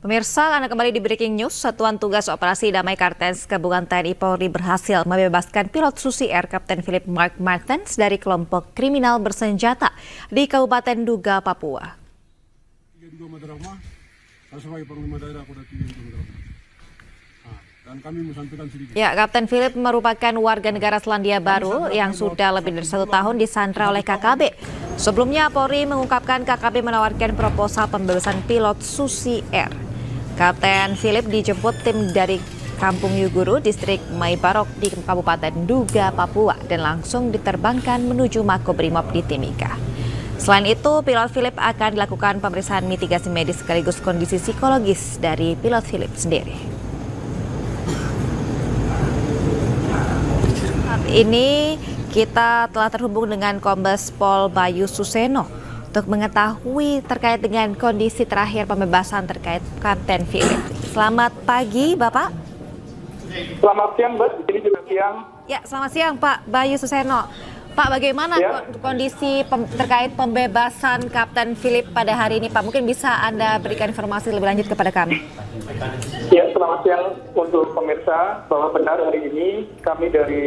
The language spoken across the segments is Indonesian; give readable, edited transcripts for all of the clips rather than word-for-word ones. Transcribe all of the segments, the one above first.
Pemirsa, Anda kembali di Breaking News. Satuan Tugas Operasi Damai Kartens Gabungan TNI Polri berhasil membebaskan pilot Susi Air Kapten Philip Mark Martens dari kelompok kriminal bersenjata di Kabupaten Duga, Papua. Ya, Kapten Philip merupakan warga negara Selandia Baru yang sudah lebih dari 1 tahun disandra oleh KKB. Sebelumnya, Polri mengungkapkan KKB menawarkan proposal pembebasan pilot Susi Air. Kapten Philip dijemput tim dari Kampung Yuguru, distrik Maibarok di Kabupaten Duga, Papua, dan langsung diterbangkan menuju Makobrimob di Timika. Selain itu, pilot Philip akan dilakukan pemeriksaan mitigasi medis sekaligus kondisi psikologis dari pilot Philip sendiri. Saat ini kita telah terhubung dengan Kombes Pol Bayu Suseno untuk mengetahui terkait dengan kondisi terakhir pembebasan terkait Kapten Philip. Selamat pagi, Bapak. Selamat siang, Mbak. Di sini juga siang. Ya, selamat siang, Pak Bayu Suseno. Pak, bagaimana kondisi terkait pembebasan Kapten Philip pada hari ini, Pak? Mungkin bisa Anda berikan informasi lebih lanjut kepada kami. Ya, selamat siang untuk pemirsa, bahwa benar hari ini kami dari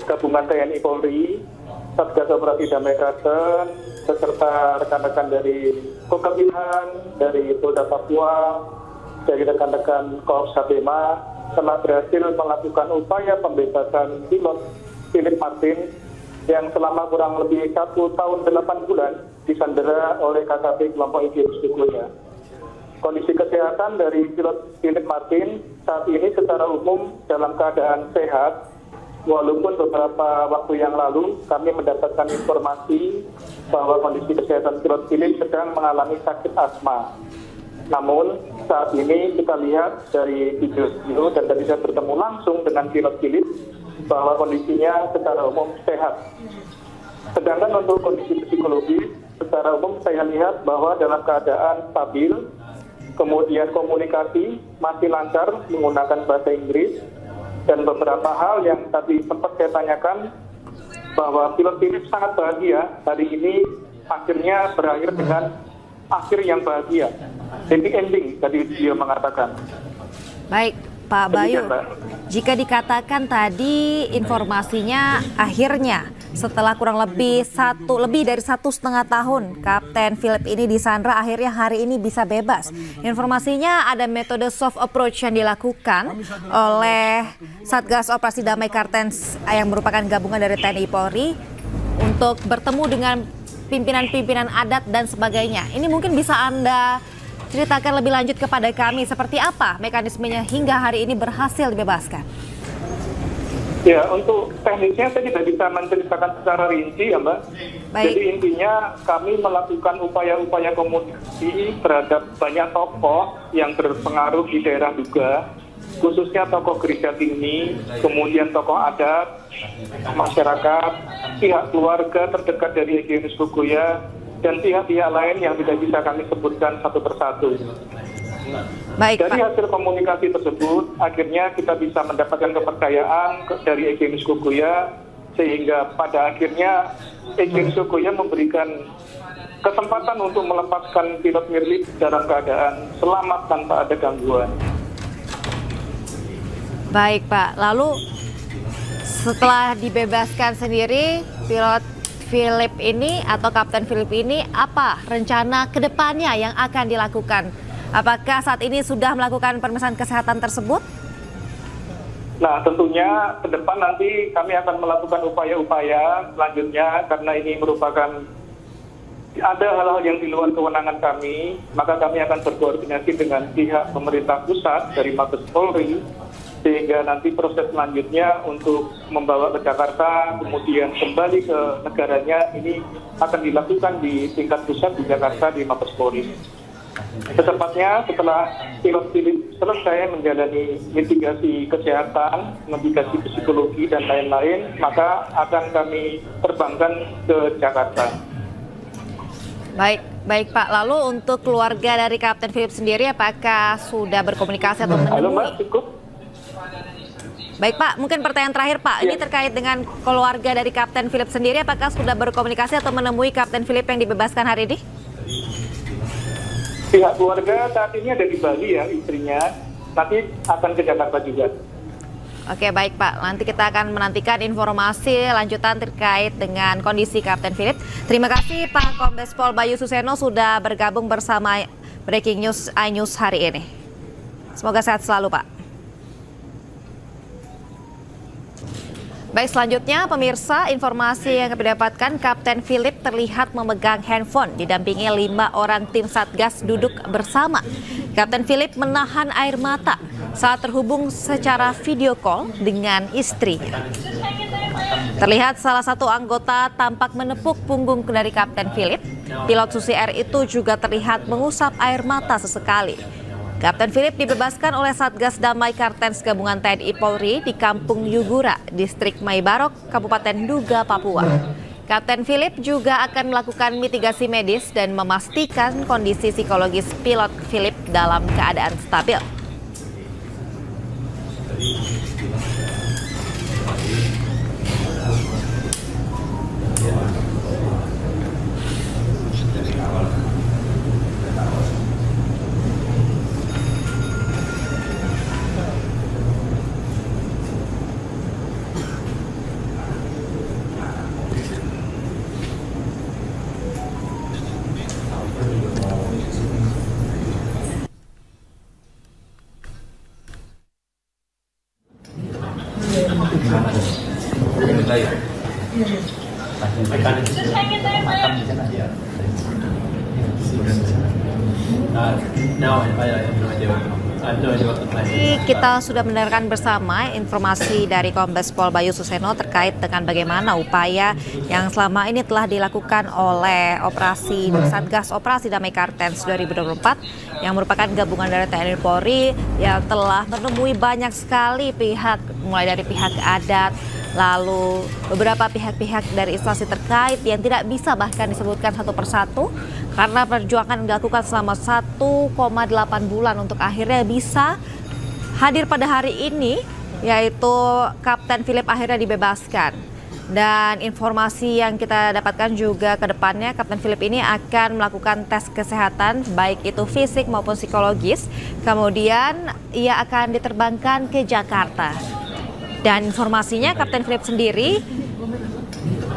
Gabungan TNI Polri, Satgas Operasi Damai Kartens, beserta rekan-rekan dari Kokabinhan, dari Polda Papua, dari rekan-rekan Korps Sabema, telah berhasil melakukan upaya pembebasan pilot Philip Martin yang selama kurang lebih 1 tahun 8 bulan disandera oleh KKB kelompok Egyanus Kogoya. Kondisi kesehatan dari pilot Philip Martin saat ini secara umum dalam keadaan sehat, walaupun beberapa waktu yang lalu kami mendapatkan informasi bahwa kondisi kesehatan pilot Philip sedang mengalami sakit asma. Namun saat ini kita lihat dari video dan tadi saya bertemu langsung dengan pilot Philip bahwa kondisinya secara umum sehat. Sedangkan untuk kondisi psikologis secara umum saya lihat bahwa dalam keadaan stabil, kemudian komunikasi masih lancar menggunakan bahasa Inggris, dan beberapa hal yang tadi sempat saya tanyakan bahwa pilot Philip sangat bahagia hari ini akhirnya berakhir dengan akhir yang bahagia. Happy ending tadi beliau mengatakan. Baik, Pak Bayu. Jika dikatakan tadi informasinya akhirnya setelah kurang lebih dari 1,5 tahun Kapten Philip ini disandra, akhirnya hari ini bisa bebas. Informasinya ada metode soft approach yang dilakukan oleh Satgas Operasi Damai Kartens yang merupakan gabungan dari TNI Polri untuk bertemu dengan pimpinan-pimpinan adat dan sebagainya. Ini mungkin bisa Anda ceritakan lebih lanjut kepada kami seperti apa mekanismenya hingga hari ini berhasil dibebaskan. Ya, untuk teknisnya saya tidak bisa menceritakan secara rinci ya, Mbak. Baik. Jadi intinya kami melakukan upaya-upaya komunikasi terhadap banyak tokoh yang berpengaruh di daerah Duga, khususnya tokoh gereja tinggi, kemudian tokoh adat, masyarakat, pihak keluarga terdekat dari Egyanus Kogoya, dan pihak-pihak lain yang tidak bisa kami sebutkan satu persatu. Baik, dari hasil komunikasi tersebut, akhirnya kita bisa mendapatkan kepercayaan dari Egyanus Kogoya, sehingga pada akhirnya Egyanus Kogoya memberikan kesempatan untuk melepaskan pilot Philip dalam keadaan selamat tanpa ada gangguan. Baik, Pak. Lalu setelah dibebaskan sendiri, pilot Philip ini atau Kapten Philip ini, apa rencana ke depannya yang akan dilakukan? Apakah saat ini sudah melakukan pemeriksaan kesehatan tersebut? Nah, tentunya ke depan nanti kami akan melakukan upaya-upaya selanjutnya, karena ini merupakan ada hal-hal yang di luar kewenangan kami, maka kami akan berkoordinasi dengan pihak pemerintah pusat dari Mabes Polri, sehingga nanti proses selanjutnya untuk membawa ke Jakarta, kemudian kembali ke negaranya, ini akan dilakukan di tingkat pusat di Jakarta di Mabes Polri. Secepatnya setelah pilot Philip selesai menjalani mitigasi kesehatan, mitigasi psikologi dan lain-lain, maka akan kami terbangkan ke Jakarta. Baik Pak. Lalu untuk keluarga dari Kapten Philip sendiri, apakah sudah berkomunikasi atau menemui? Halo Mbak, cukup. Baik Pak, mungkin pertanyaan terakhir Pak, ini terkait dengan keluarga dari Kapten Philip sendiri, apakah sudah berkomunikasi atau menemui Kapten Philip yang dibebaskan hari ini? Pihak keluarga saat ini ada di Bali ya, istrinya. Nanti akan ke Jakarta juga. Oke, baik Pak. Nanti kita akan menantikan informasi lanjutan terkait dengan kondisi Kapten Philip. Terima kasih Pak Kombes Pol Bayu Suseno sudah bergabung bersama Breaking News iNews hari ini. Semoga sehat selalu Pak. Baik, selanjutnya pemirsa, informasi yang kami dapatkan, Kapten Philip terlihat memegang handphone didampingi 5 orang tim Satgas duduk bersama. Kapten Philip menahan air mata saat terhubung secara video call dengan istrinya. Terlihat salah satu anggota tampak menepuk punggung dari Kapten Philip. Pilot Susi Air itu juga terlihat mengusap air mata sesekali. Kapten Philip dibebaskan oleh Satgas Damai Kartens Gabungan TNI Polri di Kampung Yugura, Distrik Maibarok, Kabupaten Duga, Papua. Kapten Philip juga akan melakukan mitigasi medis dan memastikan kondisi psikologis pilot Philip dalam keadaan stabil. Kita sudah mendengarkan bersama informasi dari Kombes Pol Bayu Suseno terkait dengan bagaimana upaya yang selama ini telah dilakukan oleh Satgas Operasi Damai Kartens 2024 yang merupakan gabungan dari TNI Polri yang telah menemui banyak sekali pihak, mulai dari pihak adat, lalu beberapa pihak-pihak dari instansi terkait yang tidak bisa bahkan disebutkan satu persatu karena perjuangan yang dilakukan selama 1,8 bulan untuk akhirnya bisa hadir pada hari ini, yaitu Kapten Philip akhirnya dibebaskan. Dan informasi yang kita dapatkan juga ke depannya, Kapten Philip ini akan melakukan tes kesehatan, baik itu fisik maupun psikologis. Kemudian ia akan diterbangkan ke Jakarta. Dan informasinya Kapten Philip sendiri,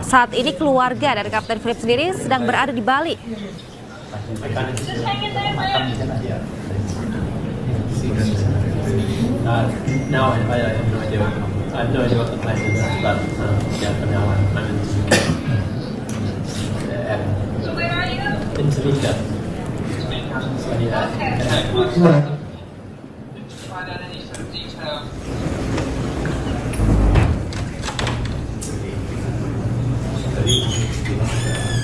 saat ini keluarga dari Kapten Philip sendiri sedang berada di Bali. Now I have no idea. I have no idea what the plan is, but yeah, for now I'm in So where are you? in Topeka. So yeah. Did you find out any sort of details? Okay.